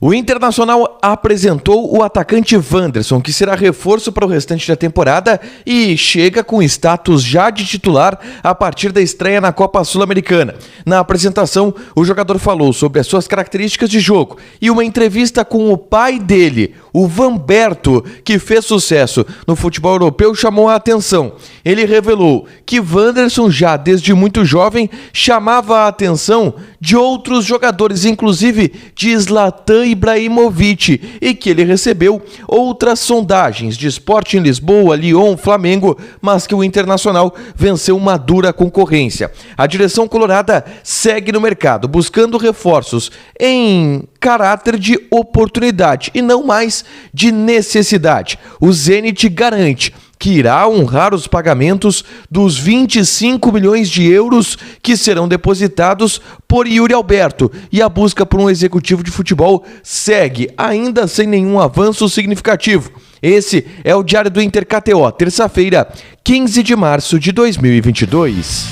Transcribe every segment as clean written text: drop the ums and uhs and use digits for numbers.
O Internacional apresentou o atacante Wanderson, que será reforço para o restante da temporada e chega com status já de titular a partir da estreia na Copa Sul-Americana. Na apresentação, o jogador falou sobre as suas características de jogo e uma entrevista com o pai dele, o Vanberto, que fez sucesso no futebol europeu, chamou a atenção. Ele revelou que Wanderson, já desde muito jovem, chamava a atenção de outros jogadores, inclusive de Zlatan Ibrahimovic, e que ele recebeu outras sondagens de Sporting Lisboa, Lyon, Flamengo, mas que o Internacional venceu uma dura concorrência. A direção colorada segue no mercado, buscando reforços em caráter de oportunidade e não mais de necessidade. O Zenit garante que irá honrar os pagamentos dos 25 milhões de euros que serão depositados por Yuri Alberto, e a busca por um executivo de futebol segue, ainda sem nenhum avanço significativo. Esse é o Diário do Inter KTO, terça-feira, 15 de março de 2022.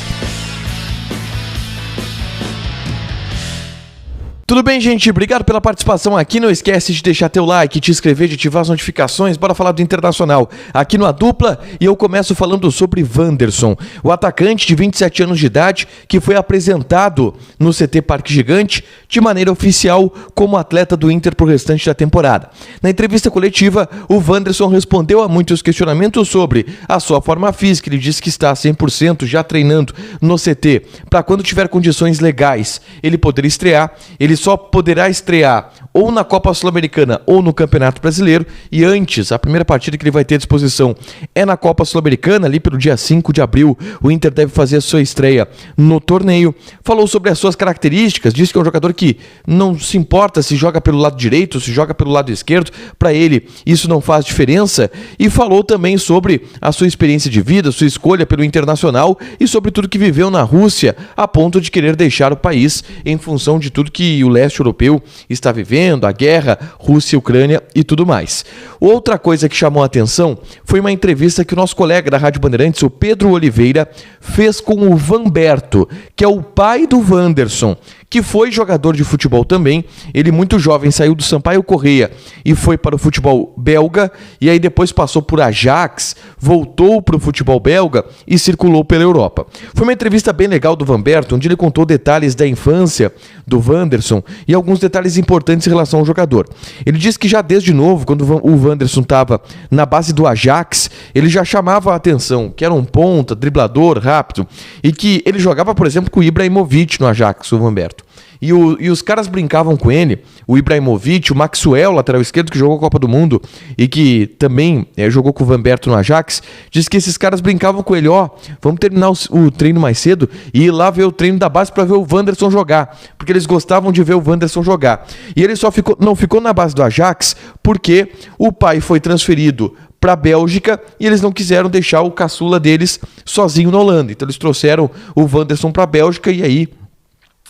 Tudo bem, gente? Obrigado pela participação aqui. Não esquece de deixar teu like, te inscrever, de ativar as notificações. Bora falar do Internacional aqui no A Dupla, e eu começo falando sobre Wanderson, o atacante de 27 anos de idade que foi apresentado no CT Parque Gigante de maneira oficial como atleta do Inter para o restante da temporada. Na entrevista coletiva, o Wanderson respondeu a muitos questionamentos sobre a sua forma física. Ele disse que está 100% já treinando no CT para quando tiver condições legais ele poder estrear. Ele só poderá estrear ou na Copa Sul-Americana ou no Campeonato Brasileiro, e antes, a primeira partida que ele vai ter à disposição é na Copa Sul-Americana, ali pelo dia 5 de abril, o Inter deve fazer a sua estreia no torneio. Falou sobre as suas características, disse que é um jogador que não se importa se joga pelo lado direito ou se joga pelo lado esquerdo, para ele isso não faz diferença, e falou também sobre a sua experiência de vida, sua escolha pelo Internacional e sobre tudo que viveu na Rússia, a ponto de querer deixar o país em função de tudo que o leste europeu está vivendo, a guerra, Rússia, Ucrânia e tudo mais. Outra coisa que chamou a atenção foi uma entrevista que o nosso colega da Rádio Bandeirantes, o Pedro Oliveira, fez com o Vanberto, que é o pai do Wanderson, que foi jogador de futebol também. Ele, muito jovem, saiu do Sampaio Corrêa e foi para o futebol belga, e aí depois passou por Ajax, voltou para o futebol belga e circulou pela Europa. Foi uma entrevista bem legal do Vanberto, onde ele contou detalhes da infância do Wanderson e alguns detalhes importantes em relação ao jogador. Ele disse que já desde novo, quando o Wanderson estava na base do Ajax, ele já chamava a atenção, que era um ponta, driblador, rápido, e que ele jogava, por exemplo, com o Ibrahimovic no Ajax, o Vanberto. E os caras brincavam com ele, o Ibrahimovic, o Maxwell, lateral esquerdo, que jogou a Copa do Mundo e que também jogou com o Vanberto no Ajax. Diz que esses caras brincavam com ele, vamos terminar o treino mais cedo e ir lá ver o treino da base para ver o Wanderson jogar, porque eles gostavam de ver o Wanderson jogar. E ele não ficou na base do Ajax porque o pai foi transferido para a Bélgica e eles não quiseram deixar o caçula deles sozinho na Holanda. Então eles trouxeram o Wanderson para a Bélgica, e aí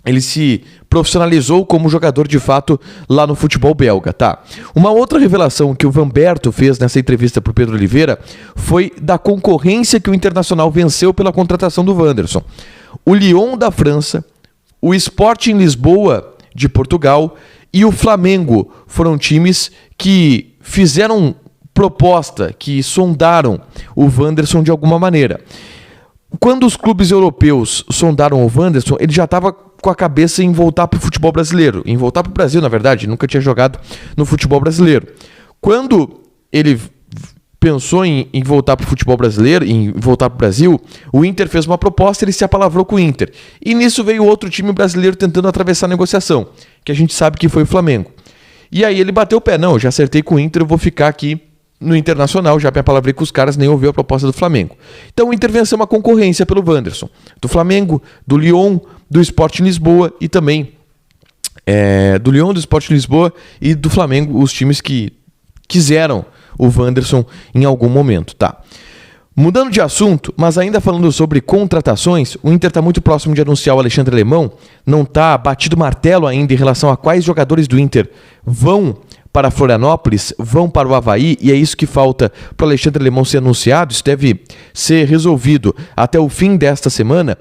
ele se profissionalizou como jogador de fato lá no futebol belga, tá? Uma outra revelação que o Vanberto fez nessa entrevista para o Pedro Oliveira foi da concorrência que o Internacional venceu pela contratação do Wanderson. O Lyon da França, o Sporting Lisboa de Portugal e o Flamengo foram times que fizeram proposta, que sondaram o Wanderson de alguma maneira. Quando os clubes europeus sondaram o Wanderson, ele já estava com a cabeça em voltar para o futebol brasileiro, em voltar para o Brasil, na verdade, nunca tinha jogado no futebol brasileiro. Quando ele pensou em voltar para o futebol brasileiro, em voltar para o Brasil, o Inter fez uma proposta, ele se apalavrou com o Inter. E nisso veio outro time brasileiro tentando atravessar a negociação, que a gente sabe que foi o Flamengo. E aí ele bateu o pé, não, eu já acertei com o Inter, eu vou ficar aqui no Internacional, já me apalavrei com os caras, nem ouviu a proposta do Flamengo. Então o Inter venceu uma concorrência pelo Wanderson, do Flamengo, do Lyon, do Sporting Lisboa e também do Lyon, do Sporting Lisboa e do Flamengo, os times que quiseram o Wanderson em algum momento, tá? Mudando de assunto, mas ainda falando sobre contratações, o Inter está muito próximo de anunciar o Alexandre Alemão, não está batido martelo ainda em relação a quais jogadores do Inter vão para Florianópolis, vão para o Avaí, e é isso que falta para o Alexandre Alemão ser anunciado. Isso deve ser resolvido até o fim desta semana.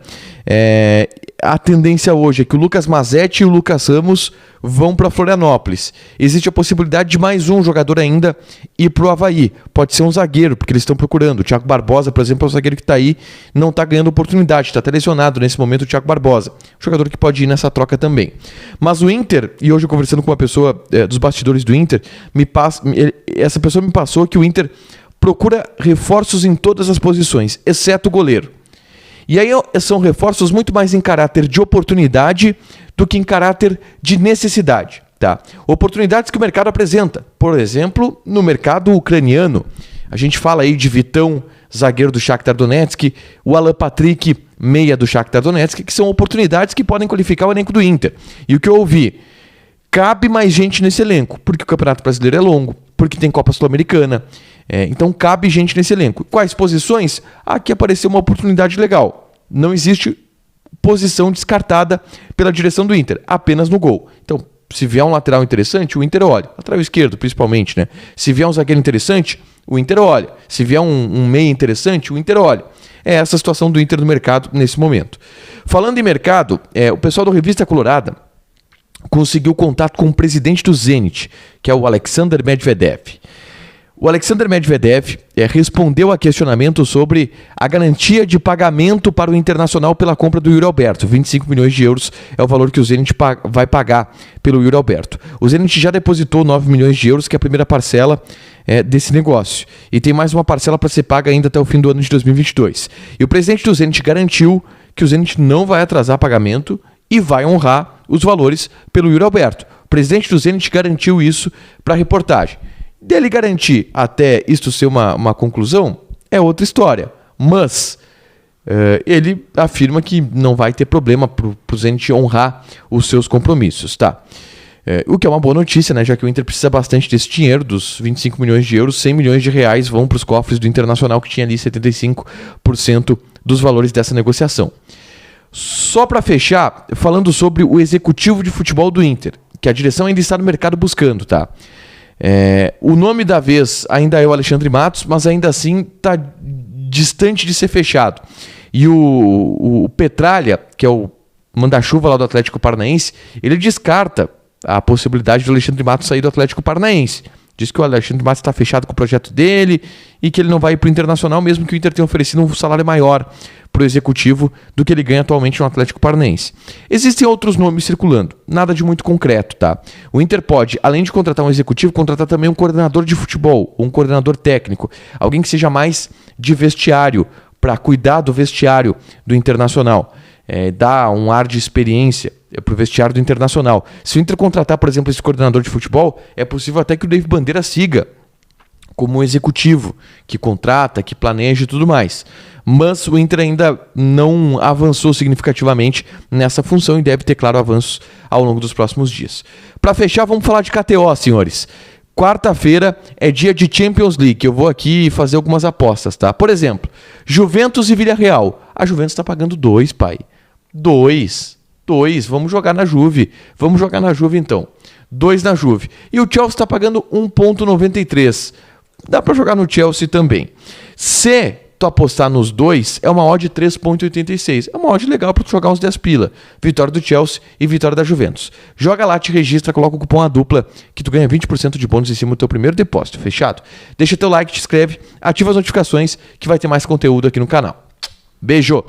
a tendência hoje é que o Lucas Mazzetti e o Lucas Ramos vão para Florianópolis. Existe a possibilidade de mais um jogador ainda ir para o Avaí. Pode ser um zagueiro, porque eles estão procurando. O Thiago Barbosa, por exemplo, é um zagueiro que está aí, não está ganhando oportunidade, está até lesionado nesse momento o Thiago Barbosa. Jogador que pode ir nessa troca também. Mas o Inter, e hoje eu conversando com uma pessoa dos bastidores do Inter, essa pessoa me passou que o Inter procura reforços em todas as posições, exceto o goleiro. E aí são reforços muito mais em caráter de oportunidade do que em caráter de necessidade. Tá? Oportunidades que o mercado apresenta. Por exemplo, no mercado ucraniano, a gente fala aí de Vitão, zagueiro do Shakhtar Donetsk, o Alan Patrick, meia do Shakhtar Donetsk, que são oportunidades que podem qualificar o elenco do Inter. E o que eu ouvi, cabe mais gente nesse elenco, porque o Campeonato Brasileiro é longo, porque tem Copa Sul-Americana, então cabe gente nesse elenco. Quais posições? Aqui apareceu uma oportunidade legal. Não existe posição descartada pela direção do Inter, apenas no gol. Então, se vier um lateral interessante, o Inter olha. Lateral esquerdo, principalmente, né? Se vier um zagueiro interessante, o Inter olha. Se vier um meia interessante, o Inter olha. É essa a situação do Inter no mercado nesse momento. Falando em mercado, o pessoal do Revista Colorada conseguiu contato com o presidente do Zenit, que é o Alexander Medvedev. O Alexander Medvedev respondeu a questionamento sobre a garantia de pagamento para o Internacional pela compra do Yuri Alberto. 25 milhões de euros é o valor que o Zenit vai pagar pelo Yuri Alberto. O Zenit já depositou 9 milhões de euros, que é a primeira parcela desse negócio. E tem mais uma parcela para ser paga ainda até o fim do ano de 2022. E o presidente do Zenit garantiu que o Zenit não vai atrasar pagamento e vai honrar os valores pelo Yuri Alberto. O presidente do Zenit garantiu isso para a reportagem. Dele garantir até isto ser uma conclusão é outra história. Mas ele afirma que não vai ter problema para o Zenit honrar os seus compromissos. Tá? O que é uma boa notícia, né? Já que o Inter precisa bastante desse dinheiro, dos 25 milhões de euros, 100 milhões de reais vão para os cofres do Internacional, que tinha ali 75% dos valores dessa negociação. Só para fechar, falando sobre o executivo de futebol do Inter, que a direção ainda está no mercado buscando, tá? O nome da vez ainda é o Alexandre Matos, mas ainda assim está distante de ser fechado. E o Petralha, que é o manda-chuva lá do Atlético Paranaense, ele descarta a possibilidade do Alexandre Matos sair do Atlético Paranaense. Diz que o Alexandre Matos está fechado com o projeto dele e que ele não vai ir para o Internacional, mesmo que o Inter tenha oferecido um salário maior para o executivo do que ele ganha atualmente no Atlético Paranaense. Existem outros nomes circulando, nada de muito concreto, tá? O Inter pode, além de contratar um executivo, contratar também um coordenador de futebol, um coordenador técnico, alguém que seja mais de vestiário, para cuidar do vestiário do Internacional, dar um ar de experiência para o vestiário do Internacional. Se o Inter contratar, por exemplo, esse coordenador de futebol, é possível até que o David Bandeira siga como um executivo, que contrata, que planeja e tudo mais. Mas o Inter ainda não avançou significativamente nessa função e deve ter, claro, avanços ao longo dos próximos dias. Para fechar, vamos falar de KTO, senhores. Quarta-feira é dia de Champions League. Eu vou aqui fazer algumas apostas, tá? Por exemplo, Juventus e Villarreal. A Juventus está pagando 2, pai. 2. Vamos jogar na Juve. Vamos jogar na Juve, então. 2 na Juve. E o Chelsea está pagando 1,93. Dá para jogar no Chelsea também. Se tu apostar nos dois, é uma odd de 3,86. É uma odd legal para tu jogar uns 10 pila. Vitória do Chelsea e vitória da Juventus. Joga lá, te registra, coloca o cupom A Dupla, que tu ganha 20% de bônus em cima do teu primeiro depósito. Fechado? Deixa teu like, te inscreve, ativa as notificações, que vai ter mais conteúdo aqui no canal. Beijo!